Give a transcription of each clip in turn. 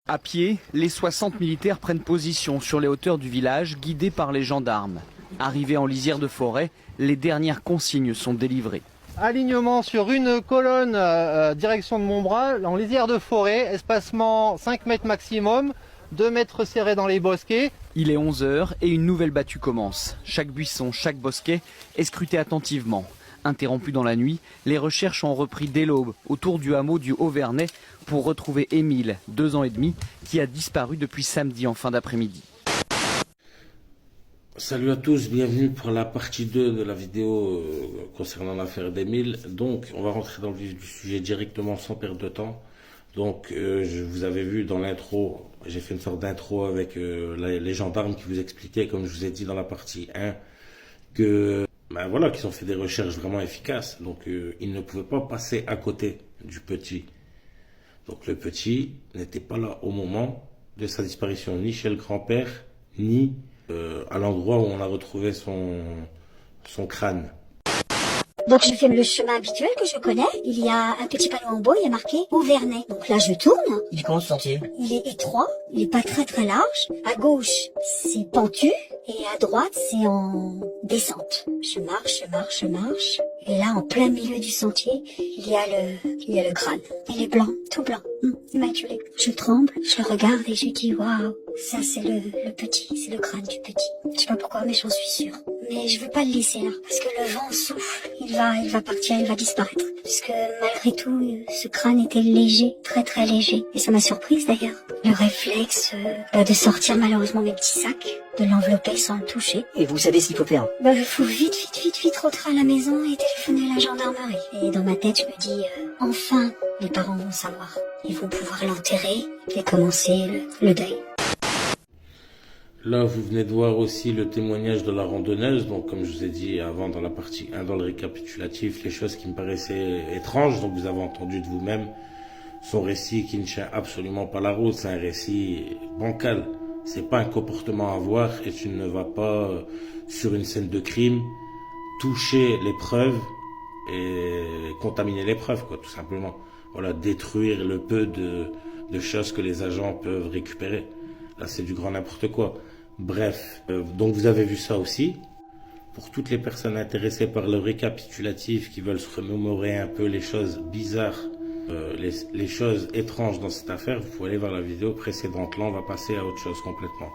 À pied, les 60 militaires prennent position sur les hauteurs du village, guidés par les gendarmes. Arrivés en lisière de forêt, les dernières consignes sont délivrées. Alignement sur une colonne direction de Montbras, en lisière de forêt, espacement 5 mètres maximum, 2 mètres serrés dans les bosquets. Il est 11 h et une nouvelle battue commence. Chaque buisson, chaque bosquet est scruté attentivement. Interrompues dans la nuit, les recherches ont repris dès l'aube autour du hameau du Haut-Vernay pour retrouver Émile, 2 ans et demi, qui a disparu depuis samedi en fin d'après-midi. Salut à tous, bienvenue pour la partie 2 de la vidéo concernant l'affaire d'Émile. Donc on va rentrer dans le vif du sujet directement sans perdre de temps. Donc je vous avais vu dans l'intro, j'ai fait une sorte d'intro avec les gendarmes qui vous expliquaient, comme je vous ai dit dans la partie 1, que voilà, qu'ils ont fait des recherches vraiment efficaces. Donc ils ne pouvaient pas passer à côté du petit. Donc le petit n'était pas là au moment de sa disparition, ni chez le grand-père, ni à l'endroit où on a retrouvé son crâne. Donc je fais le chemin habituel que je connais. Il y a un petit panneau en bois, il y a marqué Haut-Vernay. Donc là je tourne. Il est comment ce sentier? Il est étroit, il est pas très large. À gauche c'est pentu et à droite c'est en descente. Je marche. Et là en plein milieu du sentier, il y a le crâne. Il est blanc, tout blanc, immaculé. Je tremble, je le regarde et je dis waouh, ça c'est le petit, c'est le crâne du petit. Je sais pas pourquoi mais j'en suis sûre. Mais je veux pas le laisser là, parce que le vent souffle, il va partir, il va disparaître. Puisque malgré tout, ce crâne était léger, très léger. Et ça m'a surprise d'ailleurs. Le réflexe de sortir malheureusement mes petits sacs, de l'envelopper sans le toucher. Et vous savez ce qu'il faut faire? Il faut vite rentrer à la maison et téléphoner à la gendarmerie. Et dans ma tête, je me dis, enfin, les parents vont savoir. Ils vont pouvoir l'enterrer et commencer le deuil. Là, vous venez de voir aussi le témoignage de la randonneuse. Donc, comme je vous ai dit avant dans la partie 1, dans le récapitulatif, les choses qui me paraissaient étranges. Donc, vous avez entendu de vous-même son récit qui ne tient absolument pas la route. C'est un récit bancal. C'est pas un comportement à avoir et tu ne vas pas sur une scène de crime toucher les preuves et contaminer les preuves, quoi, tout simplement. Voilà, détruire le peu de choses que les agents peuvent récupérer. Là, c'est du grand n'importe quoi. Bref, donc vous avez vu ça aussi. Pour toutes les personnes intéressées par le récapitulatif, qui veulent se remémorer un peu les choses bizarres, les choses étranges dans cette affaire, vous pouvez aller voir la vidéo précédente. Là, on va passer à autre chose complètement.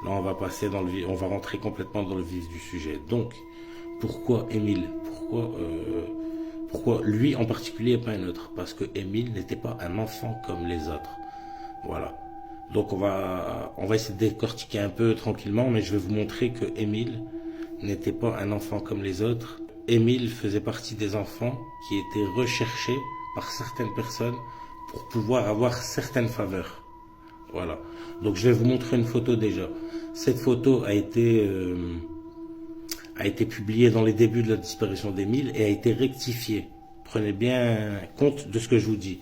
Là, on va passer on va rentrer complètement dans le vif du sujet. Donc, pourquoi Émile? Pourquoi lui en particulier et pas un autre? Parce que Émile n'était pas un enfant comme les autres. Voilà. Donc on va essayer de décortiquer un peu tranquillement, mais je vais vous montrer que Émile n'était pas un enfant comme les autres. Émile faisait partie des enfants qui étaient recherchés par certaines personnes pour pouvoir avoir certaines faveurs. Voilà. Donc je vais vous montrer une photo déjà. Cette photo a été publiée dans les débuts de la disparition d'Émile et a été rectifiée. Prenez bien compte de ce que je vous dis.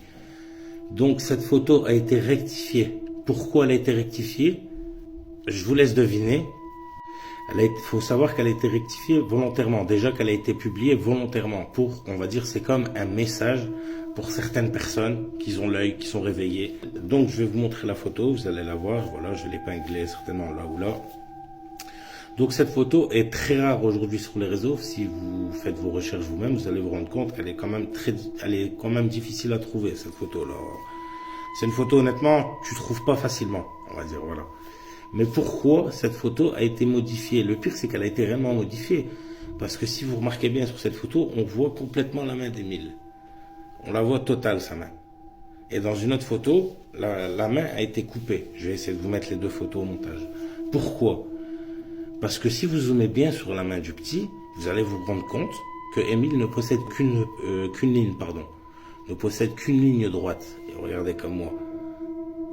Donc cette photo a été rectifiée. Pourquoi elle a été rectifiée? Je vous laisse deviner. Il faut savoir qu'elle a été rectifiée volontairement. Déjà qu'elle a été publiée volontairement pour, on va dire, c'est comme un message pour certaines personnes qui ont l'œil, qui sont réveillées. Donc je vais vous montrer la photo, vous allez la voir. Voilà, je l'ai épinglée certainement là ou là. Donc cette photo est très rare aujourd'hui sur les réseaux. Si vous faites vos recherches vous-même, vous allez vous rendre compte qu'elle est quand même difficile à trouver, cette photo-là. C'est une photo, honnêtement, tu trouves pas facilement, on va dire, voilà. Mais pourquoi cette photo a été modifiée? Le pire, c'est qu'elle a été réellement modifiée. Parce que si vous remarquez bien sur cette photo, on voit complètement la main d'Émile. On la voit totale, sa main. Et dans une autre photo, la main a été coupée. Je vais essayer de vous mettre les deux photos au montage. Pourquoi? Parce que si vous zoomez bien sur la main du petit, vous allez vous rendre compte que Émile ne possède qu'une ligne, ne possède qu'une ligne droite. Et regardez comme moi.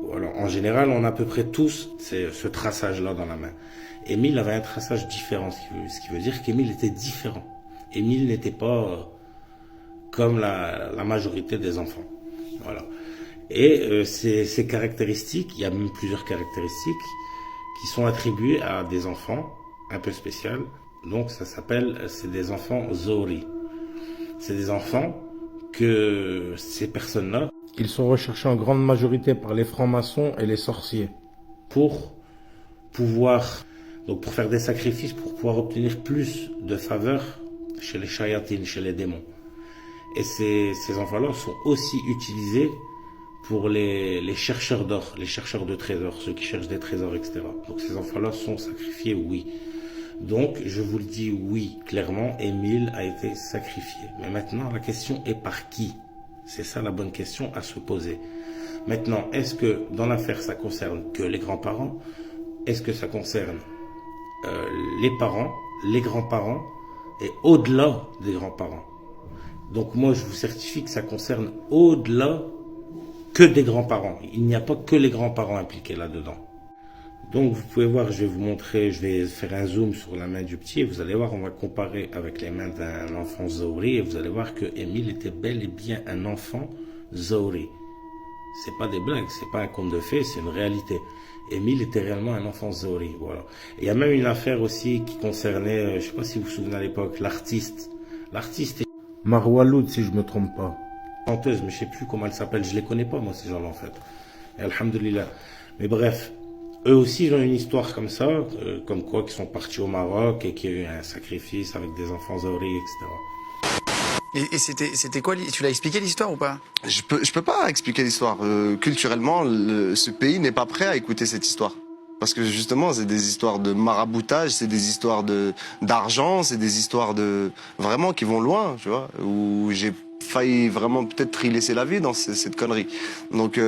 Voilà. En général, on a à peu près tous ce traçage-là dans la main. Émile avait un traçage différent, ce qui veut dire qu'Émile était différent. Émile n'était pas comme la majorité des enfants. Voilà. Et ces caractéristiques, il y a même plusieurs caractéristiques qui sont attribuées à des enfants un peu spéciaux. Donc c'est des enfants Zori. C'est des enfants que ces personnes-là, Ils sont recherchés en grande majorité par les francs-maçons et les sorciers. Pour pouvoir, donc pour faire des sacrifices, pour pouvoir obtenir plus de faveur chez les shayatines, chez les démons. Et ces enfants-là sont aussi utilisés pour les chercheurs d'or, les chercheurs de trésors, ceux qui cherchent des trésors, etc. Donc ces enfants-là sont sacrifiés, oui. Donc je vous le dis, oui, clairement, Émile a été sacrifié. Mais maintenant, la question est par qui? C'est ça la bonne question à se poser. Maintenant, est-ce que dans l'affaire, ça concerne que les grands-parents? Est-ce que ça concerne les parents, les grands-parents et au-delà des grands-parents? Donc moi, je vous certifie que ça concerne au-delà que des grands-parents. Il n'y a pas que les grands-parents impliqués là-dedans. Donc vous pouvez voir, je vais vous montrer, je vais faire un zoom sur la main du petit et vous allez voir, on va comparer avec les mains d'un enfant Zohri et vous allez voir que Émile était bel et bien un enfant Zohri. C'est pas des blagues, c'est pas un conte de fées, c'est une réalité. Émile était réellement un enfant Zohri, voilà. Et il y a même une affaire aussi qui concernait, je sais pas si vous vous souvenez à l'époque, l'artiste. L'artiste est Marwa Loud, si je me trompe pas. Chanteuse, mais je sais plus comment elle s'appelle, je les connais pas moi ces gens-là en fait. Et alhamdoulilah. Mais bref, eux aussi ils ont une histoire comme ça, comme quoi qu'ils sont partis au Maroc et qu'il y a eu un sacrifice avec des enfants Zohri, etc. Et c'était quoi? Tu l'as expliqué l'histoire ou pas? Je peux pas expliquer l'histoire. Culturellement, ce pays n'est pas prêt à écouter cette histoire. Parce que justement, c'est des histoires de maraboutage, c'est des histoires d'argent, c'est des histoires vraiment qui vont loin, tu vois, où j'ai failli vraiment peut-être y laisser la vie dans cette connerie. Donc,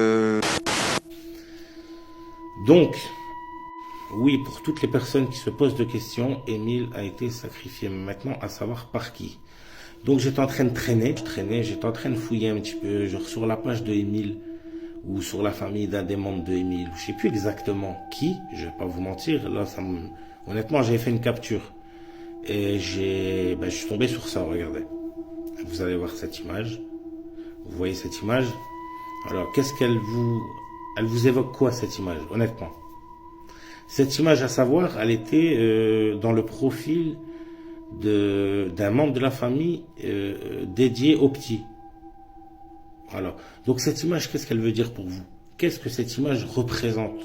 oui, pour toutes les personnes qui se posent de questions, Émile a été sacrifié. Maintenant, à savoir par qui. Donc j'étais en train de traîner, j'étais en train de fouiller un petit peu, genre sur la page de Émile, ou sur la famille d'un des membres de Émile, je sais plus exactement qui, je vais pas vous mentir, là honnêtement j'avais fait une capture, et je suis tombé sur ça, regardez. Vous allez voir cette image, vous voyez cette image, alors qu'est-ce elle vous évoque quoi cette image, honnêtement? Cette image, à savoir, elle était dans le profil d'un membre de la famille dédié au petit. Voilà. Donc cette image, qu'est-ce qu'elle veut dire pour vous? Qu'est-ce que cette image représente?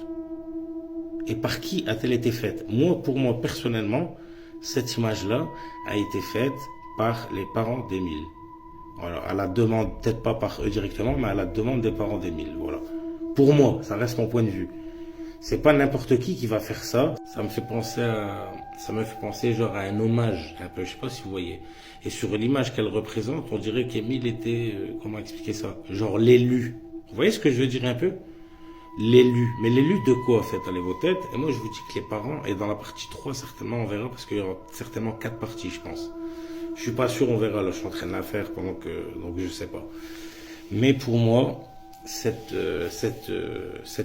Et par qui a-t-elle été faite? Pour moi, personnellement, cette image-là a été faite par les parents d'Émile. Voilà. À la demande, peut-être pas par eux directement, mais à la demande des parents d'Émile. Voilà. Pour moi, ça reste mon point de vue. C'est pas n'importe qui va faire ça. Ça me fait penser genre à un hommage, un peu, je sais pas si vous voyez. Et sur l'image qu'elle représente, on dirait qu'Émile était, comment expliquer ça? Genre l'élu. Vous voyez ce que je veux dire un peu? L'élu. Mais l'élu de quoi, en fait? Allez vos têtes. Et moi, je vous dis que les parents, et dans la partie 3, certainement, on verra, parce qu'il y aura certainement 4 parties, je pense. Je suis pas sûr, on verra, là, je suis en train de la faire donc je sais pas. Mais pour moi, cette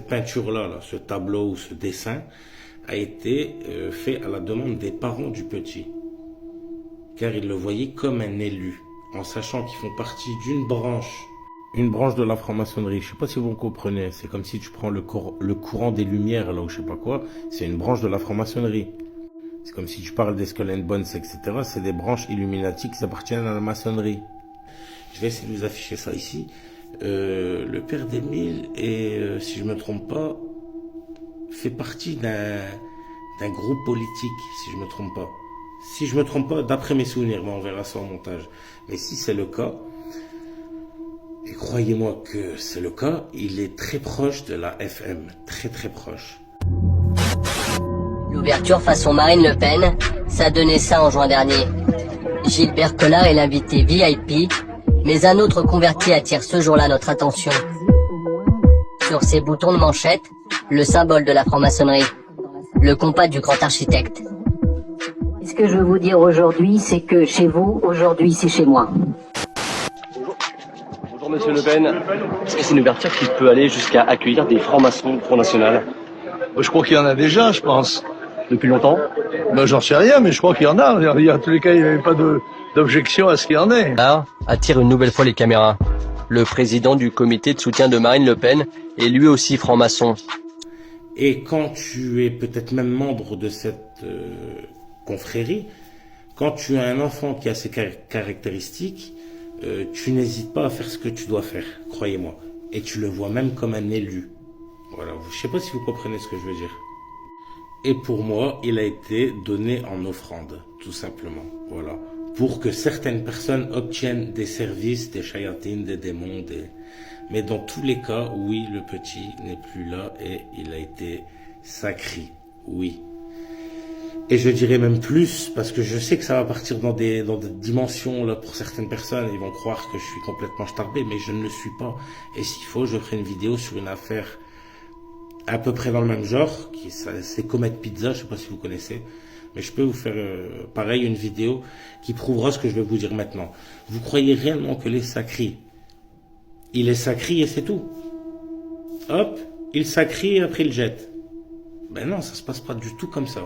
peinture-là, ce tableau ou ce dessin, a été fait à la demande des parents du petit. Car ils le voyaient comme un élu, en sachant qu'ils font partie d'une branche. Une branche de la franc-maçonnerie. Je sais pas si vous comprenez. C'est comme si tu prends le courant des Lumières, là, ou je sais pas quoi. C'est une branche de la franc-maçonnerie. C'est comme si tu parles des Skull and Bones, etc. C'est des branches Illuminati qui appartiennent à la maçonnerie. Je vais essayer de vous afficher ça ici. Le père d'Émile est, si je me trompe pas, fait partie d'un groupe politique, si je me trompe pas. Si je me trompe pas, d'après mes souvenirs, mais on verra ça au montage. Mais si c'est le cas, et croyez-moi que c'est le cas, il est très proche de la FM, très très proche. L'ouverture façon Marine Le Pen, ça donnait ça en juin dernier. Gilbert Collard est l'invité VIP, mais un autre converti attire ce jour-là notre attention. Sur ses boutons de manchette, le symbole de la franc-maçonnerie, le compas du grand architecte. Ce que je veux vous dire aujourd'hui, c'est que chez vous, aujourd'hui, c'est chez moi. Bonjour Monsieur Le Pen. Est-ce que c'est une ouverture qui peut aller jusqu'à accueillir des francs-maçons au Front National? Je crois qu'il y en a déjà, je pense. Depuis longtemps? J'en sais rien, mais je crois qu'il y en a. En tous les cas, il n'y avait pas d'objection à ce qu'il y en ait. Là, attire une nouvelle fois les caméras. Le président du comité de soutien de Marine Le Pen est lui aussi franc-maçon. Et quand tu es peut-être même membre de cette confrérie, quand tu as un enfant qui a ces caractéristiques, tu n'hésites pas à faire ce que tu dois faire, croyez-moi. Et tu le vois même comme un élu. Voilà, je sais pas si vous comprenez ce que je veux dire. Et pour moi, il a été donné en offrande, tout simplement. Voilà. Pour que certaines personnes obtiennent des services, des shayatines, des démons, Mais dans tous les cas, oui, le petit n'est plus là et il a été sacré. Oui. Et je dirais même plus, parce que je sais que ça va partir dans des dimensions, là, pour certaines personnes, ils vont croire que je suis complètement starbé, mais je ne le suis pas. Et s'il faut, je ferai une vidéo sur une affaire à peu près dans le même genre, c'est Comet Pizza, je sais pas si vous connaissez, mais je peux vous faire pareil une vidéo qui prouvera ce que je vais vous dire maintenant. Vous croyez réellement que les sacrés, il est sacré et c'est tout? Hop, il sacré et après il jette. Ben non, ça se passe pas du tout comme ça.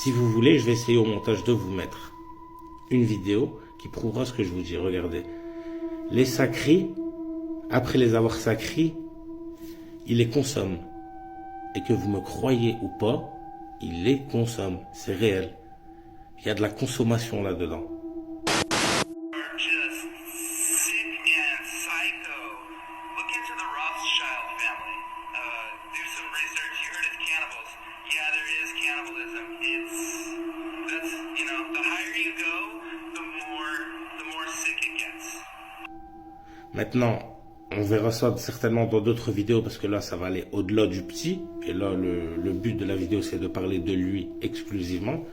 Si vous voulez, je vais essayer au montage de vous mettre une vidéo qui prouvera ce que je vous dis. Regardez. Les sacrés, après les avoir sacrés, il les consomme. Et que vous me croyez ou pas, il les consomme. C'est réel. Il y a de la consommation là-dedans. Maintenant, on verra ça certainement dans d'autres vidéos parce que là, ça va aller au-delà du petit. Et là, le but de la vidéo, c'est de parler de lui exclusivement.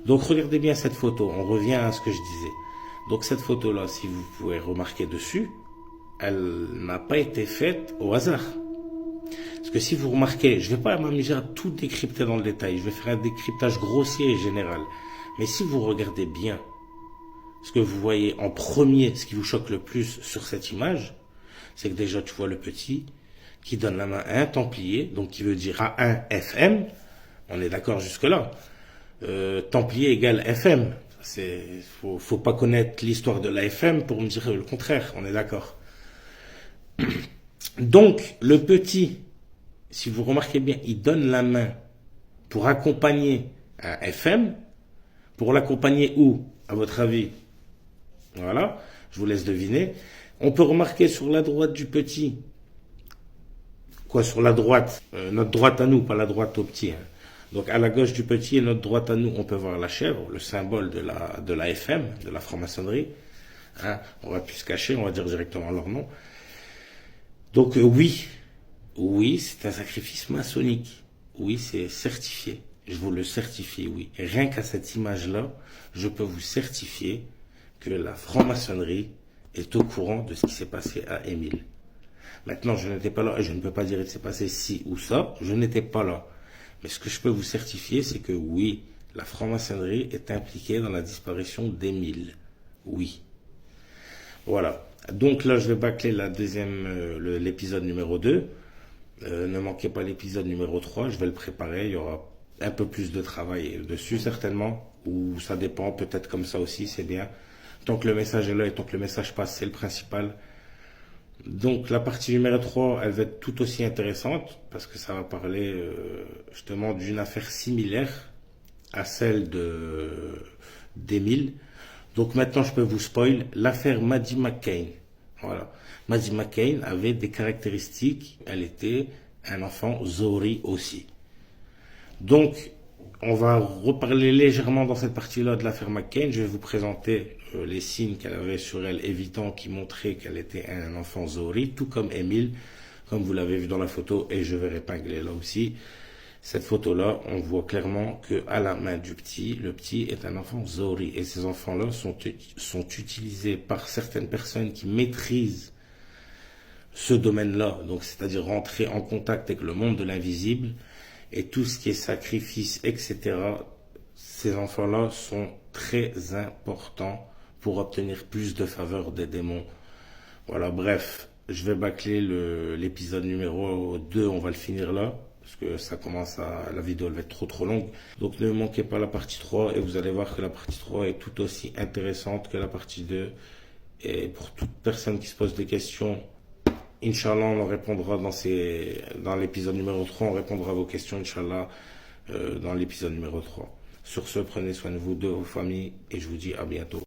Donc, regardez bien cette photo. On revient à ce que je disais. Donc, cette photo-là, si vous pouvez remarquer dessus, elle n'a pas été faite au hasard. Parce que si vous remarquez, je ne vais pas m'amuser à tout décrypter dans le détail. Je vais faire un décryptage grossier et général. Mais si vous regardez bien, ce que vous voyez en premier, ce qui vous choque le plus sur cette image, c'est que déjà tu vois le petit qui donne la main à un templier, donc qui veut dire à un FM. On est d'accord jusque-là. Templier égale FM. Faut pas connaître l'histoire de la FM pour me dire le contraire. On est d'accord. Donc le petit, si vous remarquez bien, il donne la main pour accompagner un FM. Pour l'accompagner où, à votre avis? Voilà, je vous laisse deviner. On peut remarquer sur la droite du petit, sur la droite, notre droite à nous, pas la droite au petit. Hein. Donc à la gauche du petit et notre droite à nous, on peut voir la chèvre, le symbole de la FM, de la franc-maçonnerie. Hein. On va plus se cacher, on va dire directement leur nom. Donc oui, c'est un sacrifice maçonnique. Oui, c'est certifié. Je vous le certifie, oui. Et rien qu'à cette image-là, je peux vous certifier que la franc-maçonnerie est au courant de ce qui s'est passé à Émile. Maintenant, je n'étais pas là et je ne peux pas dire qu'il s'est passé ci ou ça. Je n'étais pas là. Mais ce que je peux vous certifier, c'est que oui, la franc-maçonnerie est impliquée dans la disparition d'Émile. Oui. Voilà. Donc là, je vais bâcler l'épisode numéro 2. Ne manquez pas l'épisode numéro 3. Je vais le préparer. Il y aura un peu plus de travail dessus, certainement. Ou ça dépend, peut-être comme ça aussi, c'est bien. Tant que le message est là et tant que le message passe, c'est le principal. Donc la partie numéro 3, elle va être tout aussi intéressante parce que ça va parler justement d'une affaire similaire à celle d'Émile. Donc maintenant je peux vous spoil l'affaire Maddie McCain. Voilà. Maddie McCain avait des caractéristiques, elle était un enfant Zori aussi. Donc on va reparler légèrement dans cette partie-là de l'affaire McCain. Je vais vous présenter les signes qu'elle avait sur elle, évidents, qui montraient qu'elle était un enfant Zori, tout comme Émile, comme vous l'avez vu dans la photo, et je vais épingler là aussi. Cette photo-là, on voit clairement qu'à la main du petit, le petit est un enfant Zori. Et ces enfants-là sont utilisés par certaines personnes qui maîtrisent ce domaine-là, donc c'est-à-dire rentrer en contact avec le monde de l'invisible, et tout ce qui est sacrifice, etc. Ces enfants-là sont très importants pour obtenir plus de faveur des démons. Voilà, bref, je vais bâcler l'épisode numéro 2, on va le finir là, parce que ça commence la vidéo elle va être trop longue. Donc ne manquez pas la partie 3, et vous allez voir que la partie 3 est tout aussi intéressante que la partie 2. Et pour toute personne qui se pose des questions, Inch'Allah, on répondra dans l'épisode numéro 3, on répondra à vos questions, Inch'Allah, dans l'épisode numéro 3. Sur ce, prenez soin de vous, de vos familles, et je vous dis à bientôt.